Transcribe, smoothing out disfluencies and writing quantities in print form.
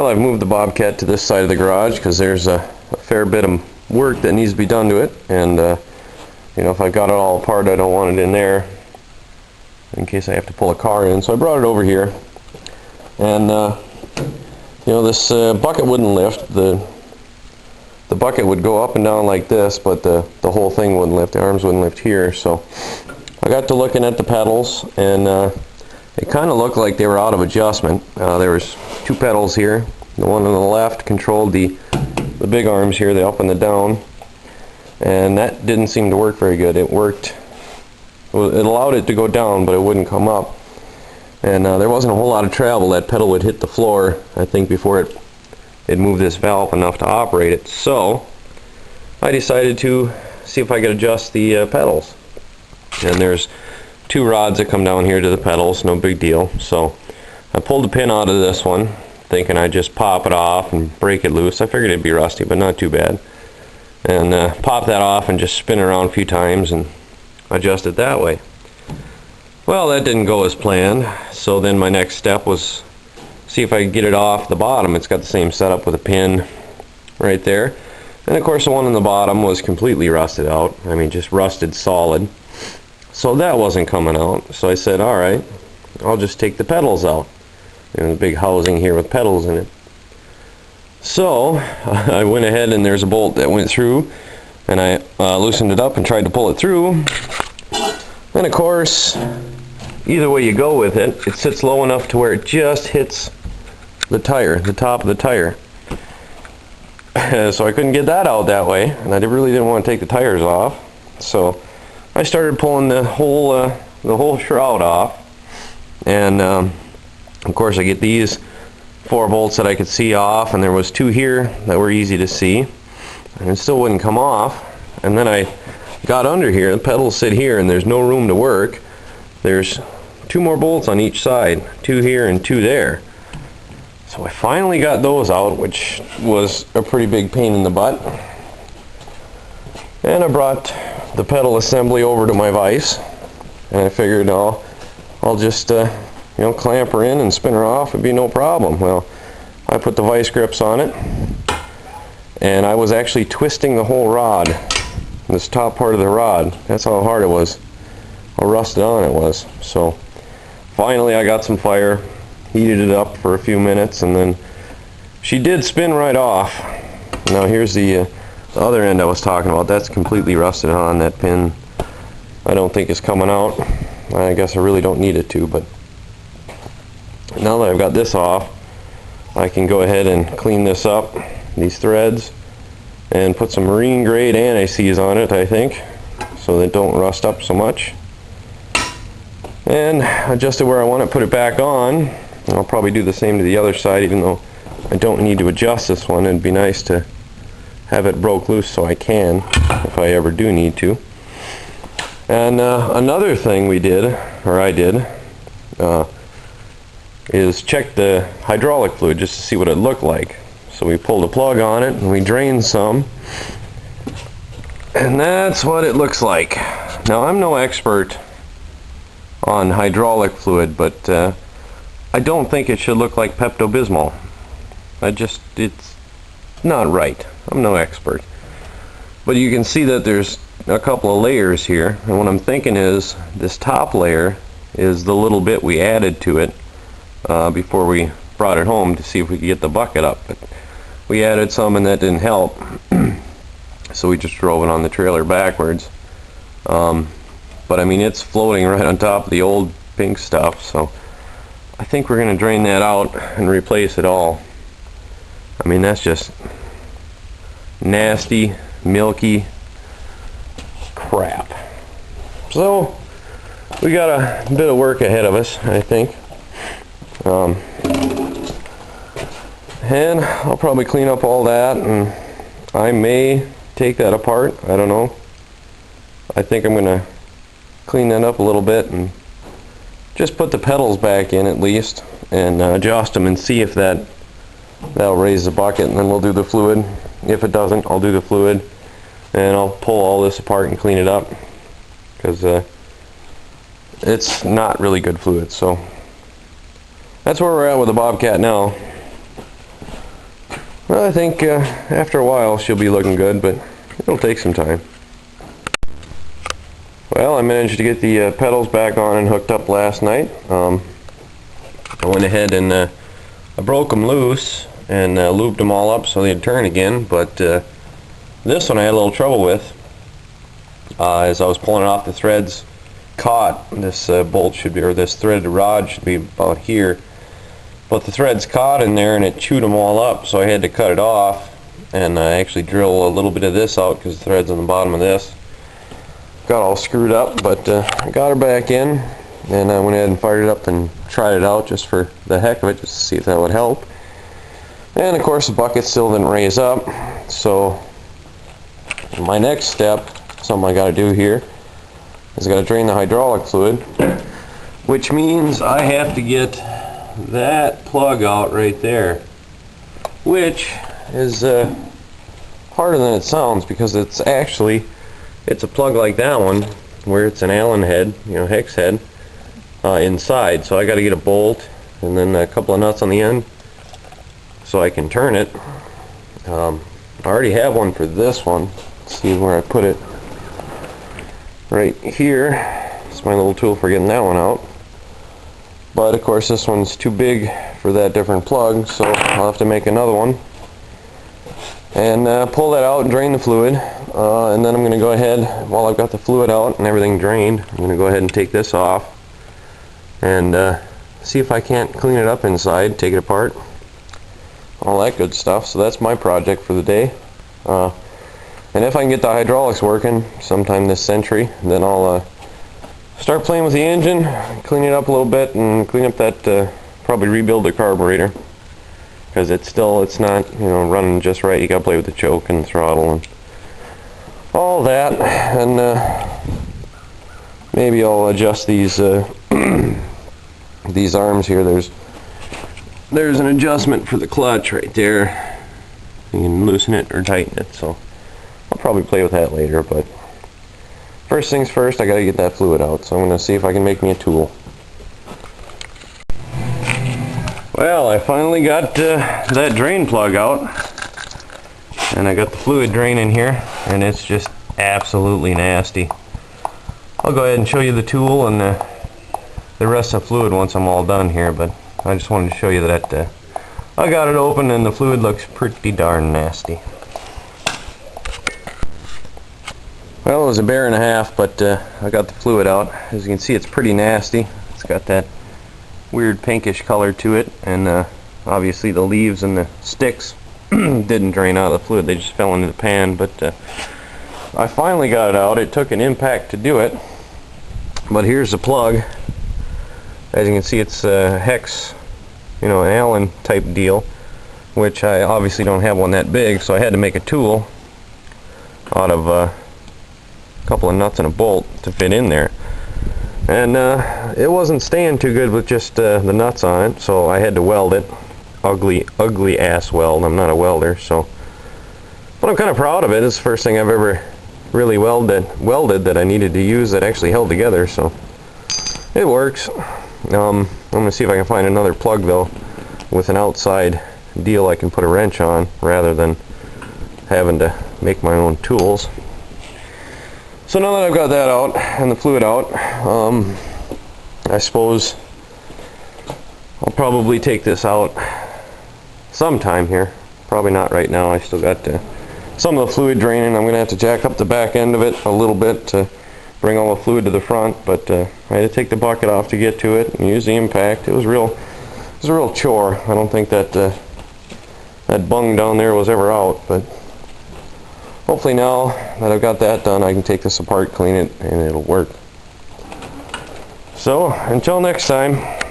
Well, I've moved the Bobcat to this side of the garage because there's a fair bit of work that needs to be done to it, and you know, if I've got it all apart, I don't want it in there in case I have to pull a car in. So I brought it over here, and you know, this bucket wouldn't lift. The bucket would go up and down like this, but the whole thing wouldn't lift. The arms wouldn't lift here. So I got to looking at the pedals, and it kind of looked like they were out of adjustment. There was two pedals here. The one on the left controlled the big arms here, the up and the down, and that didn't seem to work very good. It allowed it to go down, but it wouldn't come up. And there wasn't a whole lot of travel. That pedal would hit the floor, I think, before it moved this valve enough to operate it. So I decided to see if I could adjust the pedals. And there's two rods that come down here to the pedals, no big deal. So I pulled the pin out of this one, thinking I'd just pop it off and break it loose. I figured it'd be rusty, but not too bad. And pop that off and just spin it around a few times and adjust it that way. Well, that didn't go as planned, so then my next step was see if I could get it off the bottom. It's got the same setup with a pin right there. And of course the one on the bottom was completely rusted out. I mean, just rusted solid. So that wasn't coming out. So I said, alright, I'll just take the pedals out. You know, the big housing here with pedals in it. So I went ahead, and there's a bolt that went through, and I loosened it up and tried to pull it through. And of course, either way you go with it, it sits low enough to where it just hits the tire, the top of the tire. So I couldn't get that out that way, and I really didn't want to take the tires off. So I started pulling the whole shroud off, and of course I get these 4 bolts that I could see off, and there was 2 here that were easy to see, and it still wouldn't come off. And then I got under here, the pedals sit here, and there's no room to work. There's 2 more bolts on each side, 2 here and 2 there. So I finally got those out, which was a pretty big pain in the butt. And I brought the pedal assembly over to my vise, and I figured I'll just you know, clamp her in and spin her off. It'd be no problem. Well, I put the vise grips on it, and I was actually twisting the whole rod, this top part of the rod. That's how hard it was, how rusted on it was. So finally I got some fire, heated it up for a few minutes, and then she did spin right off. Now here's the other end I was talking about. That's completely rusted on. That pin, I don't think is coming out. I guess I really don't need it to, but now that I've got this off, I can go ahead and clean this up, these threads, and put some marine grade anti-seize on it, I think, so they don't rust up so much. And adjust it where I want it, put it back on. And I'll probably do the same to the other side, even though I don't need to adjust this one. It'd be nice to have it broke loose so I can, if I ever do need to. And another thing we did, or I did, is check the hydraulic fluid just to see what it looked like. So we pulled a plug on it and we drained some, and that's what it looks like. Now, I'm no expert on hydraulic fluid, but I don't think it should look like Pepto-Bismol. It's not right. I'm no expert. But you can see that there's a couple of layers here, and what I'm thinking is this top layer is the little bit we added to it before we brought it home to see if we could get the bucket up. But we added some and that didn't help, so we just drove it on the trailer backwards. But I mean, it's floating right on top of the old pink stuff, so I think we're going to drain that out and replace it all. I mean, that's just nasty, milky crap. So we got a bit of work ahead of us, I think. And I'll probably clean up all that, and I may take that apart. I don't know. I think I'm going to clean that up a little bit and just put the pedals back in at least, and adjust them and see if that'll raise the bucket, and then we'll do the fluid. If it doesn't, I'll do the fluid, and I'll pull all this apart and clean it up, because it's not really good fluid. So that's where we're at with the Bobcat now. Well, I think after a while she'll be looking good, but it'll take some time. Well, I managed to get the pedals back on and hooked up last night. I went ahead and I broke them loose and lubed them all up so they'd turn again, but this one I had a little trouble with. As I was pulling it off, the threads caught. This bolt should be, or this threaded rod should be about here, but the threads caught in there and it chewed them all up, so I had to cut it off and actually drill a little bit of this out because the thread's on the bottom of this. Got all screwed up, but I got her back in, and I went ahead and fired it up and tried it out just for the heck of it, just to see if that would help. And of course the bucket still didn't raise up, so my next step, something I got to do here, is I got to drain the hydraulic fluid, which means I have to get that plug out right there, which is harder than it sounds, because it's a plug like that one where it's an Allen head, hex head inside, so I got to get a bolt and then a couple of nuts on the end so I can turn it. I already have one for this one. Let's see where I put it. Right here. It's my little tool for getting that one out. But of course this one's too big for that different plug, so I'll have to make another one and pull that out and drain the fluid, and then I'm going to go ahead, while I've got the fluid out and everything drained, I'm going to go ahead and take this off and see if I can't clean it up inside, take it apart, all that good stuff. So that's my project for the day, and if I can get the hydraulics working sometime this century, then I'll start playing with the engine, clean it up a little bit, and clean up that, probably rebuild the carburetor, because it's not running just right. You gotta play with the choke and the throttle and all that, and maybe I'll adjust these these arms here. There's an adjustment for the clutch right there. You can loosen it or tighten it, so I'll probably play with that later. But first things first, I gotta get that fluid out, so I'm gonna see if I can make me a tool. Well, I finally got that drain plug out, and I got the fluid drain in here, and it's just absolutely nasty. I'll go ahead and show you the tool and the rest of the fluid once I'm all done here, but I just wanted to show you that I got it open and the fluid looks pretty darn nasty. Well, it was a bear and a half, but I got the fluid out. As you can see, it's pretty nasty. It's got that weird pinkish color to it, and obviously the leaves and the sticks didn't drain out of the fluid, they just fell into the pan. But I finally got it out. It took an impact to do it, but here's the plug. As you can see, it's a hex, an Allen type deal, which I obviously don't have one that big, so I had to make a tool out of a couple of nuts and a bolt to fit in there. And it wasn't staying too good with just the nuts on it, so I had to weld it. Ugly ass weld. I'm not a welder, so. But I'm kind of proud of it. It's the first thing I've ever really welded that I needed to use that actually held together, so it works. I'm going to see if I can find another plug though with an outside deal I can put a wrench on rather than having to make my own tools. So now that I've got that out and the fluid out, I suppose I'll probably take this out sometime here. Probably not right now. I still got some of the fluid draining. I'm going to have to jack up the back end of it a little bit to bring all the fluid to the front, but I had to take the bucket off to get to it and use the impact. It was a real chore. I don't think that that bung down there was ever out, but hopefully now that I've got that done, I can take this apart, clean it, and it'll work. So, until next time.